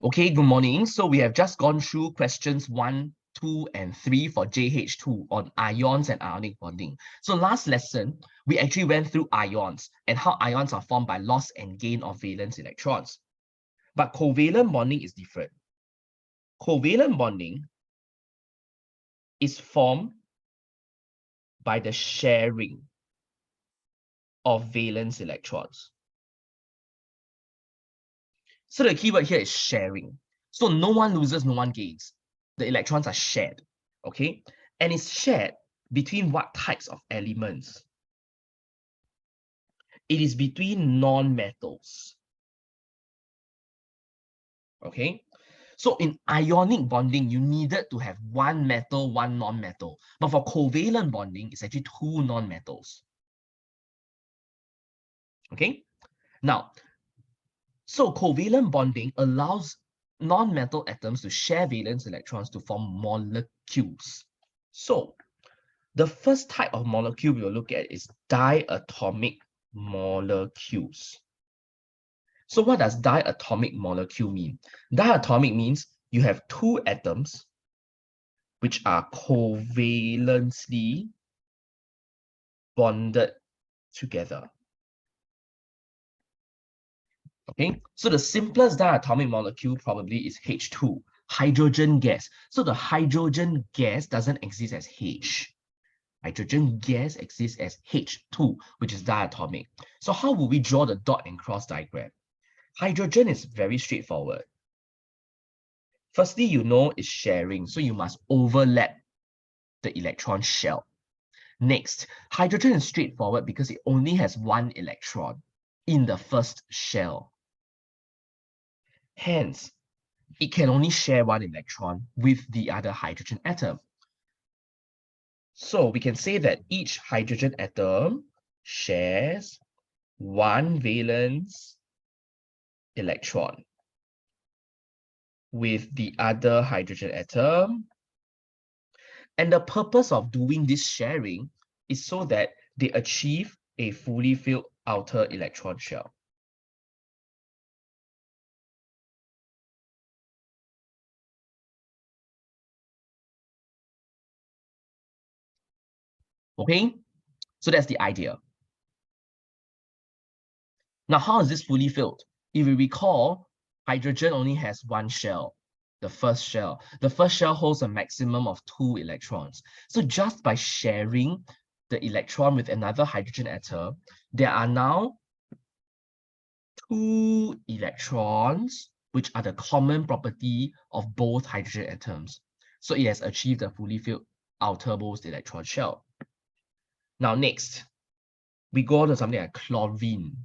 Okay, good morning. So we have just gone through questions 1, 2, and 3 for JH2 on ions and ionic bonding. So last lesson, we actually went through ions and how ions are formed by loss and gain of valence electrons. But covalent bonding is different. Covalent bonding is formed by the sharing of valence electrons. So the keyword here is sharing. So no one loses, no one gains. The electrons are shared, okay? And it's shared between what types of elements? It is between non-metals, okay? So in ionic bonding, you needed to have one metal, one non-metal. But for covalent bonding, it's actually two non-metals, okay? Now, so covalent bonding allows non-metal atoms to share valence electrons to form molecules. So the first type of molecule we will look at is diatomic molecules. So what does diatomic molecule mean? Diatomic means you have two atoms which are covalently bonded together. Okay, so the simplest diatomic molecule probably is H2, hydrogen gas. So the hydrogen gas doesn't exist as H. Hydrogen gas exists as H2, which is diatomic. So how will we draw the dot and cross diagram? Hydrogen is very straightforward. Firstly, you know it's sharing, so you must overlap the electron shell. Next, hydrogen is straightforward because it only has one electron in the first shell. Hence, it can only share one electron with the other hydrogen atom. So we can say that each hydrogen atom shares one valence electron with the other hydrogen atom. And the purpose of doing this sharing is so that they achieve a fully filled outer electron shell. Okay, so that's the idea. Now, how is this fully filled? If you recall, hydrogen only has one shell, the first shell. The first shell holds a maximum of 2 electrons. So just by sharing the electron with another hydrogen atom, there are now 2 electrons, which are the common property of both hydrogen atoms. So it has achieved a fully filled outermost electron shell. Now next, we go to something like chlorine.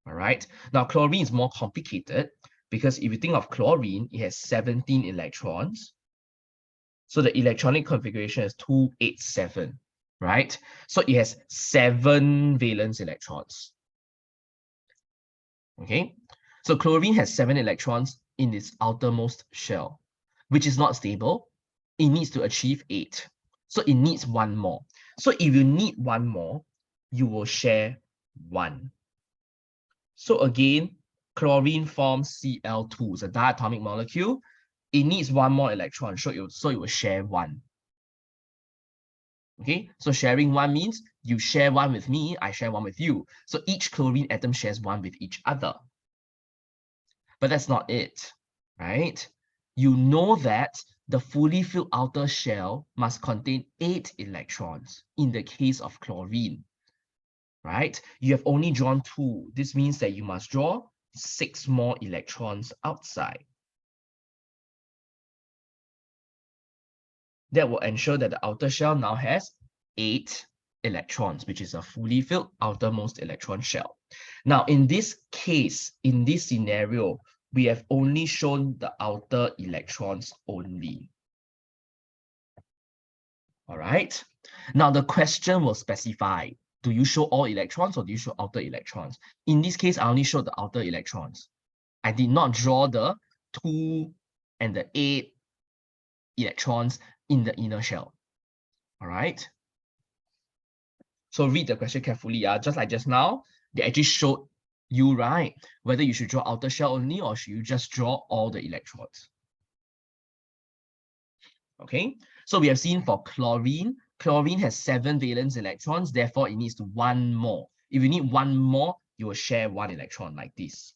All right. Now, chlorine is more complicated because if you think of chlorine, it has 17 electrons. So the electronic configuration is 287, right? So it has 7 valence electrons. Okay. So chlorine has 7 electrons in its outermost shell, which is not stable. It needs to achieve 8. So it needs one more. So if you need one more, you will share 1. So again, chlorine forms Cl2, it's a diatomic molecule. It needs one more electron, so it will share 1. Okay, so sharing 1 means you share 1 with me, I share 1 with you. So each chlorine atom shares 1 with each other. But that's not it, right? You know that the fully filled outer shell must contain 8 electrons in the case of chlorine. Right? You have only drawn 2. This means that you must draw 6 more electrons outside. That will ensure that the outer shell now has 8 electrons, which is a fully filled outermost electron shell. Now, in this case, in this scenario, we have only shown the outer electrons only. All right. Now, the question will specify, do you show all electrons or do you show outer electrons? In this case, I only showed the outer electrons. I did not draw the 2 and the 8 electrons in the inner shell. All right. So read the question carefully. Just like just now, they actually showed You right, whether you should draw outer shell only or should you just draw all the electrons. Okay, so we have seen for chlorine, chlorine has 7 valence electrons, therefore it needs one more. If you need one more, you will share 1 electron like this.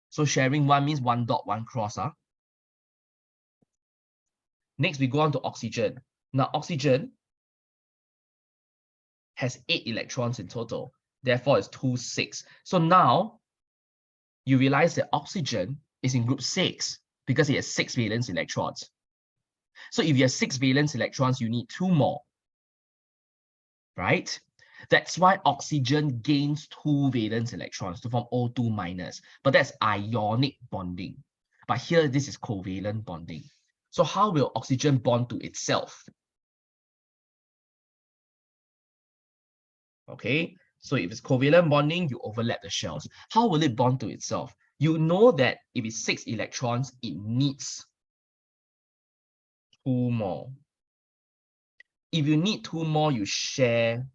So sharing 1 means 1 dot 1 cross. Next, we go on to oxygen. Now, oxygen has 8 electrons in total. Therefore, it's 2, 6. So now, you realize that oxygen is in group 6 because it has 6 valence electrons. So if you have 6 valence electrons, you need 2 more, right? That's why oxygen gains 2 valence electrons to form O2 minus. But that's ionic bonding. But here, this is covalent bonding. So how will oxygen bond to itself? Okay, so if it's covalent bonding, you overlap the shells. How will it bond to itself? You know that if it's 6 electrons, it needs 2 more. If you need 2 more, you share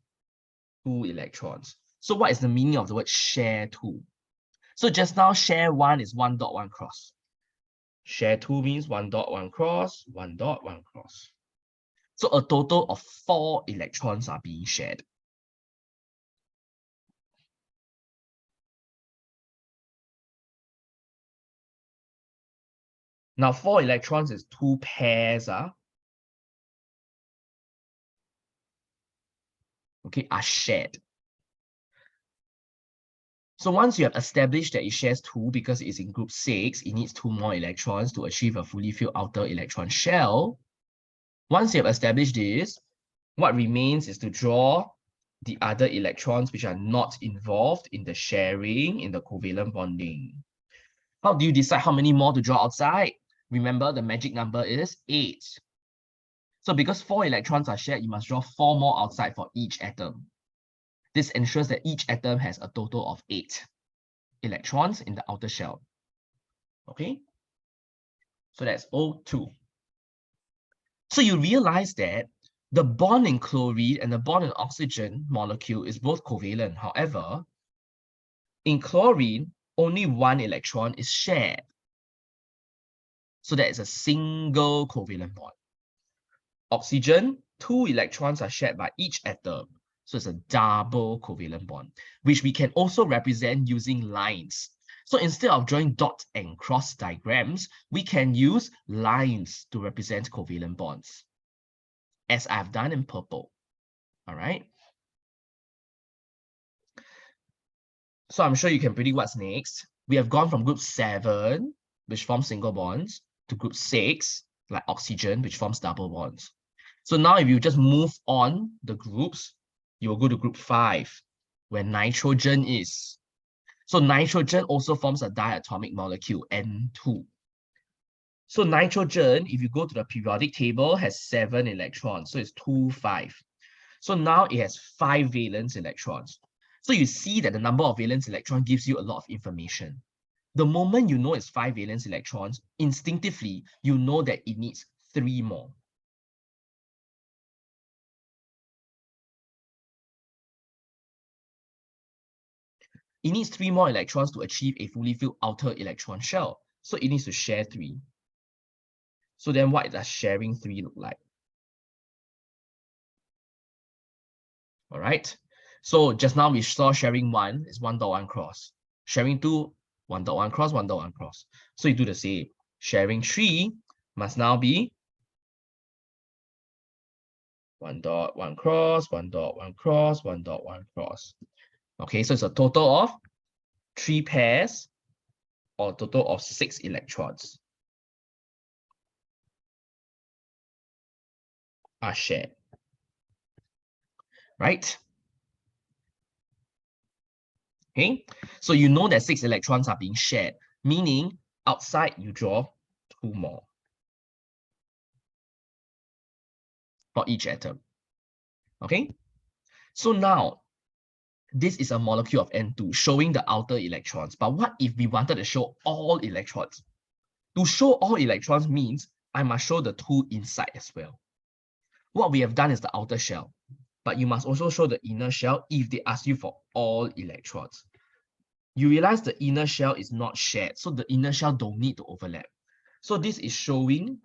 2 electrons. So what is the meaning of the word share 2? So just now, share 1 is 1 dot 1 cross. Share 2 means 1 dot 1 cross, 1 dot 1 cross. So a total of 4 electrons are being shared. Now, 4 electrons is 2 pairs, okay, are shared. So once you have established that it shares 2 because it's in group 6, it needs 2 more electrons to achieve a fully filled outer electron shell. Once you have established this, what remains is to draw the other electrons which are not involved in the sharing, in the covalent bonding. How do you decide how many more to draw outside? Remember, the magic number is 8. So because 4 electrons are shared, you must draw 4 more outside for each atom. This ensures that each atom has a total of 8 electrons in the outer shell. Okay? So that's O2. So you realize that the bond in chlorine and the bond in oxygen molecule is both covalent. However, in chlorine, only 1 electron is shared. So that is a single covalent bond. Oxygen, 2 electrons are shared by each atom. So it's a double covalent bond, which we can also represent using lines. So instead of drawing dot and cross diagrams, we can use lines to represent covalent bonds, as I've done in purple. All right. So I'm sure you can predict what's next. We have gone from group 7, which forms single bonds, to group 6, like oxygen, which forms double bonds. So now if you just move on the groups, you will go to group 5, where nitrogen is. So nitrogen also forms a diatomic molecule, N2. So nitrogen, if you go to the periodic table, has 7 electrons. So it's 2, 5. So now it has 5 valence electrons. So you see that the number of valence electrons gives you a lot of information. The moment you know it's 5 valence electrons, instinctively, you know that it needs 3 more. It needs 3 more electrons to achieve a fully filled outer electron shell. So it needs to share 3. So then what does sharing 3 look like? All right. So just now we saw sharing 1 is 1 dot 1 cross. Sharing 2, 1 dot 1 cross, 1 dot 1 cross. So you do the same. Sharing 3 must now be 1 dot 1 cross, 1 dot 1 cross, 1 dot 1 cross. Okay, so it's a total of 3 pairs or a total of 6 electrons are shared. Right? Okay, so you know that 6 electrons are being shared, meaning outside you draw 2 more for each atom. Okay, so now this is a molecule of N2 showing the outer electrons. But what if we wanted to show all electrons? To show all electrons means I must show the 2 inside as well. What we have done is the outer shell, but you must also show the inner shell if they ask you for all electrons. you realize the inner shell is not shared, so the inner shell don't need to overlap. So this is showing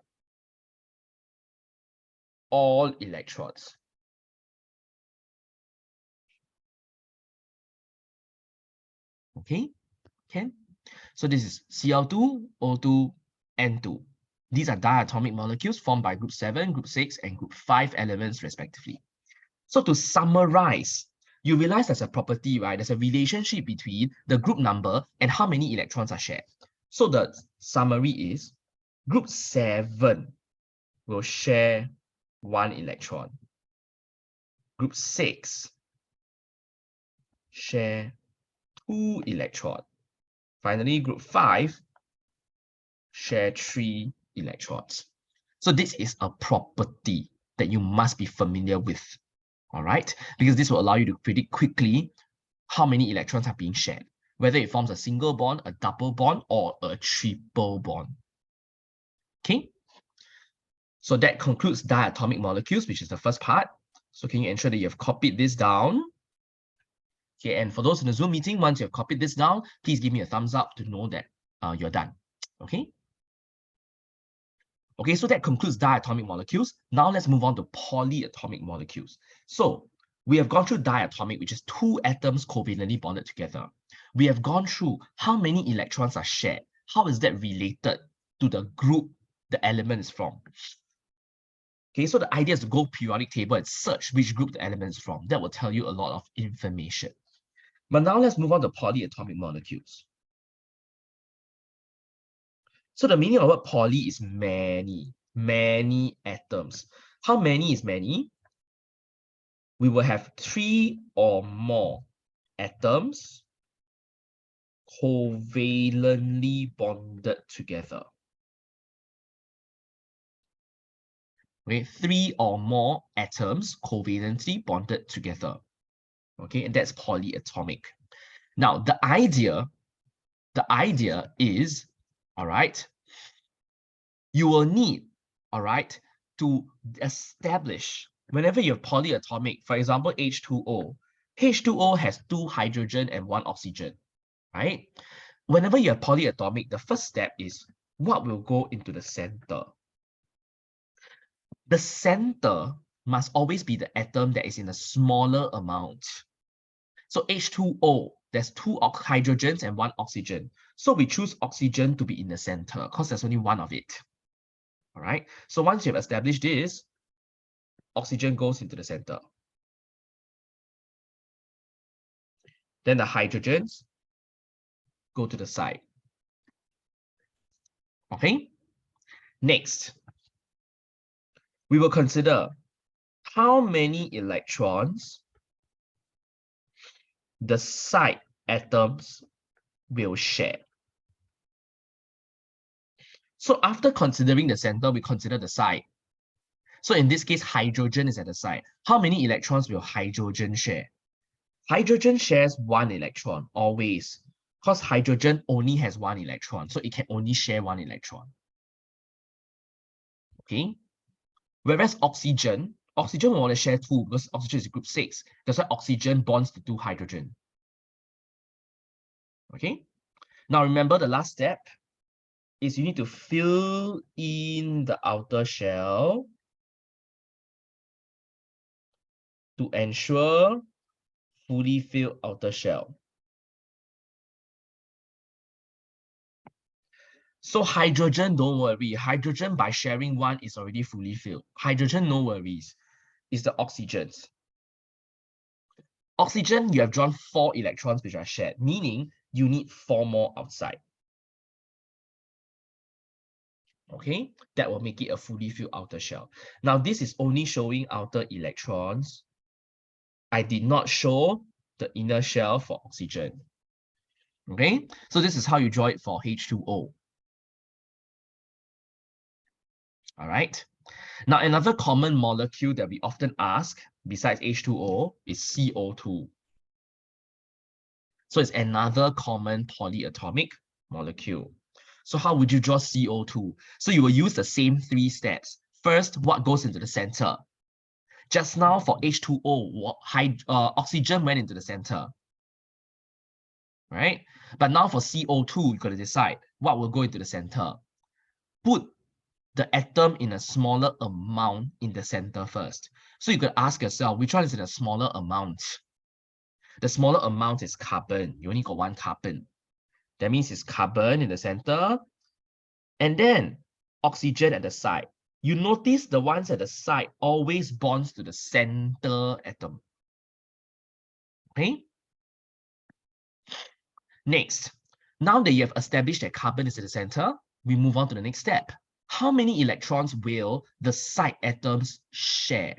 all electrons. Okay, can? So this is Cl2, O2, N2. These are diatomic molecules formed by group 7, group 6, and group 5 elements respectively. So to summarize, you realize there's a property, right? There's a relationship between the group number and how many electrons are shared. So the summary is group 7 will share 1 electron. Group 6 share 2 electrons. Finally, group 5 share 3 electrons. So this is a property that you must be familiar with, all right? Because this will allow you to predict quickly how many electrons are being shared, whether it forms a single bond, a double bond, or a triple bond. Okay? So that concludes diatomic molecules, which is the first part. So can you ensure that you have copied this down? Okay, and for those in the Zoom meeting, once you have copied this down, please give me a thumbs up to know that you're done. Okay? Okay, so that concludes diatomic molecules. Now let's move on to polyatomic molecules. So we have gone through diatomic, which is 2 atoms covalently bonded together. We have gone through how many electrons are shared. How is that related to the group the element is from? Okay, so the idea is to go periodic table and search which group the element is from. That will tell you a lot of information. But now let's move on to polyatomic molecules. So the meaning of word poly is many atoms. How many is many? We will have 3 or more atoms covalently bonded together. Okay, 3 or more atoms covalently bonded together. Okay, and that's polyatomic. Now, the idea is, all right, you will need, all right, to establish, whenever you have polyatomic, for example, H2O, H2O has 2 hydrogen and 1 oxygen, right? Whenever you have polyatomic, the first step is what will go into the center. The center must always be the atom that is in a smaller amount. So H2O, there's 2 hydrogens and 1 oxygen. So we choose oxygen to be in the center because there's only 1 of it. All right. So once you have established this, oxygen goes into the center. Then the hydrogens go to the side. Okay. Next, we will consider how many electrons the side atoms will share. So after considering the center, we consider the side. So in this case, hydrogen is at the side. How many electrons will hydrogen share? Hydrogen shares 1 electron always, because hydrogen only has 1 electron, so it can only share 1 electron. Okay. Whereas oxygen will want to share 2 because oxygen is group 6. That's why oxygen bonds to 2 hydrogen. Okay. Now remember the last step is you need to fill in the outer shell to ensure fully filled outer shell. So hydrogen, don't worry. Hydrogen, by sharing 1, is already fully filled. Hydrogen, no worries. It's the oxygens. Oxygen, you have drawn 4 electrons which are shared, meaning you need 4 more outside. Okay, that will make it a fully filled outer shell. Now, this is only showing outer electrons. I did not show the inner shell for oxygen. Okay, so this is how you draw it for H2O. All right. Now, another common molecule that we often ask, besides H2O, is CO2. So it's another common polyatomic molecule. So how would you draw CO2? So you will use the same 3 steps. First, what goes into the center? Just now for H2O, oxygen went into the center. right? But now for CO2, you got to decide what will go into the center. Put the atom in a smaller amount in the center first. So you could ask yourself, which one is in a smaller amount? The smaller amount is carbon. You only got one carbon. That means it's carbon in the center. And then oxygen at the side. You notice the ones at the side always bonds to the center atom. Okay? Next, now that you have established that carbon is at the center, we move on to the next step. How many electrons will the side atoms share?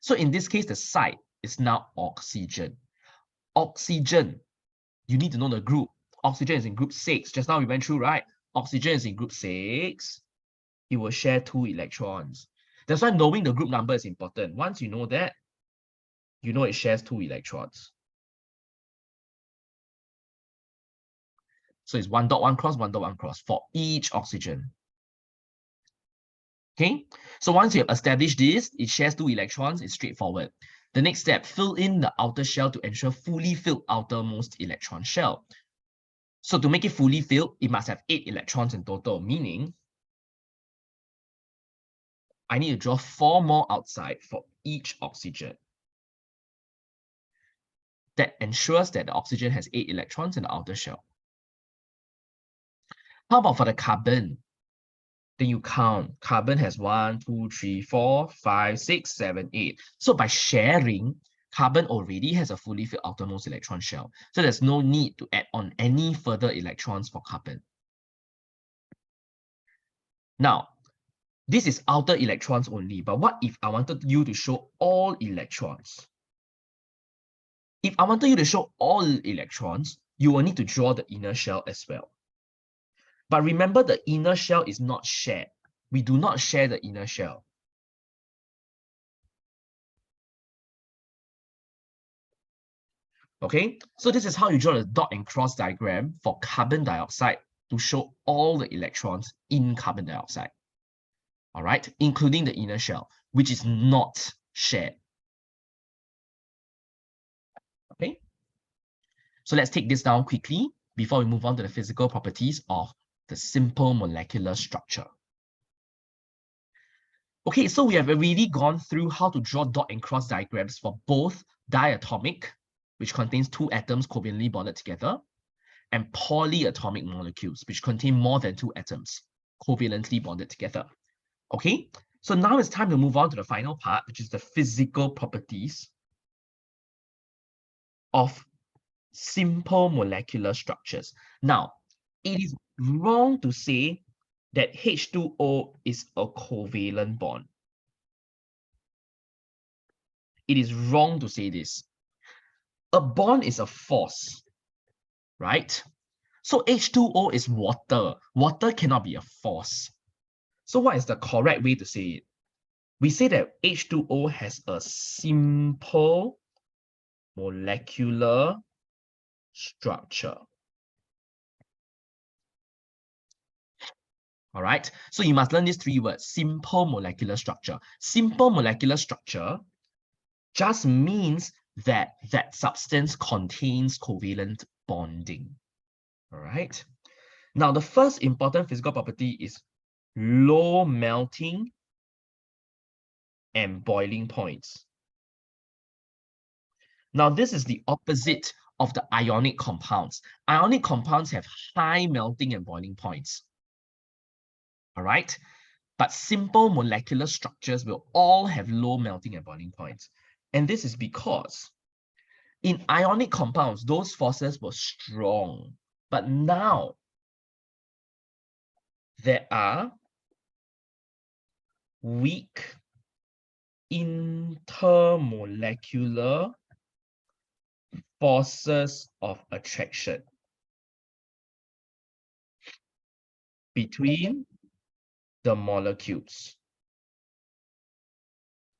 So in this case, the side is now oxygen. Oxygen, you need to know the group. Oxygen is in group 6. Just now we went through, right? Oxygen is in group 6. It will share 2 electrons. That's why knowing the group number is important. Once you know that, you know it shares 2 electrons. So it's 1 dot 1 cross, 1 dot 1 cross for each oxygen. Okay, so once you have established this, it shares 2 electrons, it's straightforward. The next step, fill in the outer shell to ensure fully filled outermost electron shell. So to make it fully filled, it must have 8 electrons in total, meaning I need to draw 4 more outside for each oxygen. That ensures that the oxygen has 8 electrons in the outer shell. How about for the carbon? Then you count. Carbon has 1, 2, 3, 4, 5, 6, 7, 8. So by sharing, carbon already has a fully filled outermost electron shell. So there's no need to add on any further electrons for carbon. Now, this is outer electrons only, but what if I wanted you to show all electrons? If I wanted you to show all electrons, you will need to draw the inner shell as well. But remember, the inner shell is not shared. We do not share the inner shell. Okay, so this is how you draw the dot and cross diagram for carbon dioxide to show all the electrons in carbon dioxide. All right, including the inner shell, which is not shared. Okay, so let's take this down quickly before we move on to the physical properties of the simple molecular structure. Okay, so we have already gone through how to draw dot and cross diagrams for both diatomic, which contains 2 atoms covalently bonded together, and polyatomic molecules, which contain more than 2 atoms covalently bonded together. Okay, so now it's time to move on to the final part, which is the physical properties of simple molecular structures. Now, it is wrong to say that H2O is a covalent bond. It is wrong to say this. A bond is a force, right? So H2O is water. Water cannot be a force. So what is the correct way to say it? We say that H2O has a simple molecular structure. All right, so you must learn these 3 words: simple molecular structure. Simple molecular structure just means that that substance contains covalent bonding. All right, now the first important physical property is low melting and boiling points. Now, this is the opposite of the ionic compounds. Ionic compounds have high melting and boiling points. All right, but simple molecular structures will all have low melting and boiling points. And this is because in ionic compounds, those forces were strong. But now there are weak intermolecular forces of attraction between the molecules.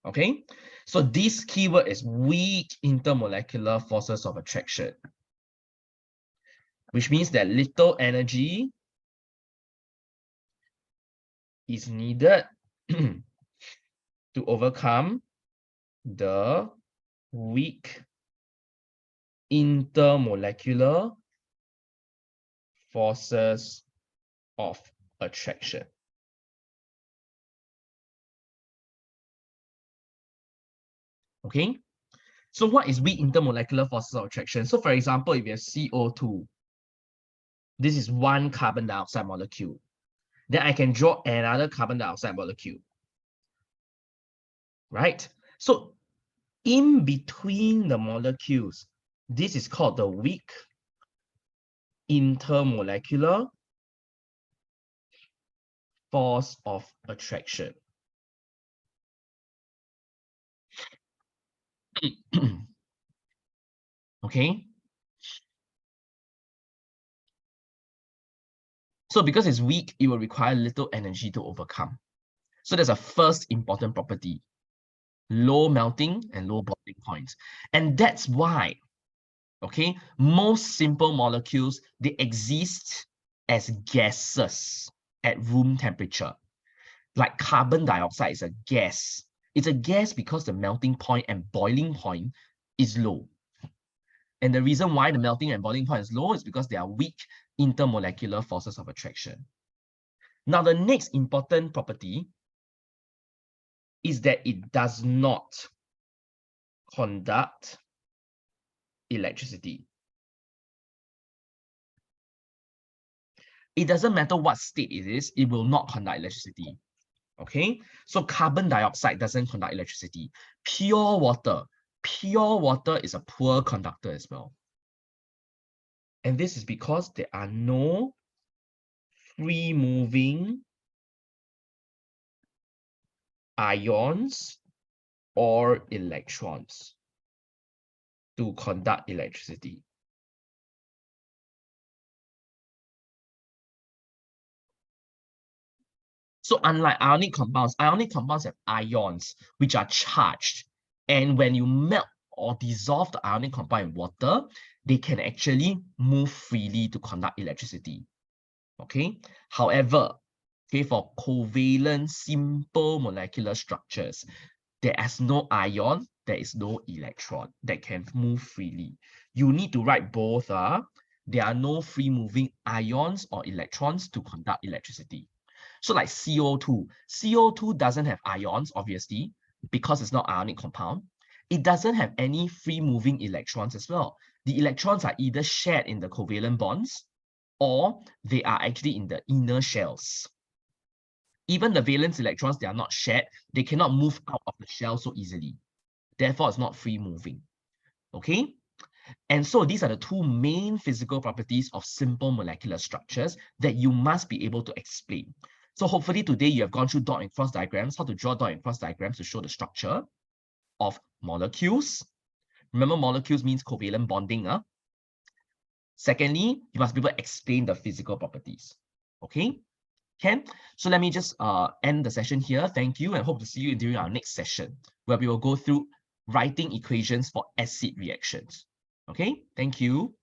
Okay, so this keyword is weak intermolecular forces of attraction, which means that little energy is needed to overcome the weak intermolecular forces of attraction. Okay, so what is weak intermolecular forces of attraction? So for example, if you have CO2, this is one carbon dioxide molecule. Then I can draw another carbon dioxide molecule, right? So in between the molecules, this is called the weak intermolecular force of attraction. Okay. So because it's weak, it will require little energy to overcome. So there's a first important property, low melting and low boiling points. And that's why, okay, most simple molecules, they exist as gases at room temperature. Like carbon dioxide is a gas. It's a gas because the melting point and boiling point is low. And the reason why the melting and boiling point is low is because they are weak intermolecular forces of attraction. Now, the next important property is that it does not conduct electricity. It doesn't matter what state it is, it will not conduct electricity. Okay, so carbon dioxide doesn't conduct electricity. Pure water is a poor conductor as well. And this is because there are no free moving ions or electrons to conduct electricity. So unlike ionic compounds have ions which are charged. And when you melt or dissolve the ionic compound in water, they can actually move freely to conduct electricity. Okay. However, okay, for covalent simple molecular structures, there is no ion, there is no electron that can move freely. You need to write both. There are no free moving ions or electrons to conduct electricity. So like CO2, CO2 doesn't have ions, obviously, because it's not ionic compound. It doesn't have any free moving electrons as well. The electrons are either shared in the covalent bonds or they are actually in the inner shells. Even the valence electrons, they are not shared. They cannot move out of the shell so easily. Therefore, it's not free moving. Okay? And so these are the two main physical properties of simple molecular structures that you must be able to explain. So hopefully today you have gone through dot and cross diagrams, how to draw dot and cross diagrams to show the structure of molecules. Remember, molecules means covalent bonding. Secondly, you must be able to explain the physical properties. Okay? Can? So let me just end the session here. Thank you and hope to see you during our next session where we will go through writing equations for acid reactions. Okay, thank you.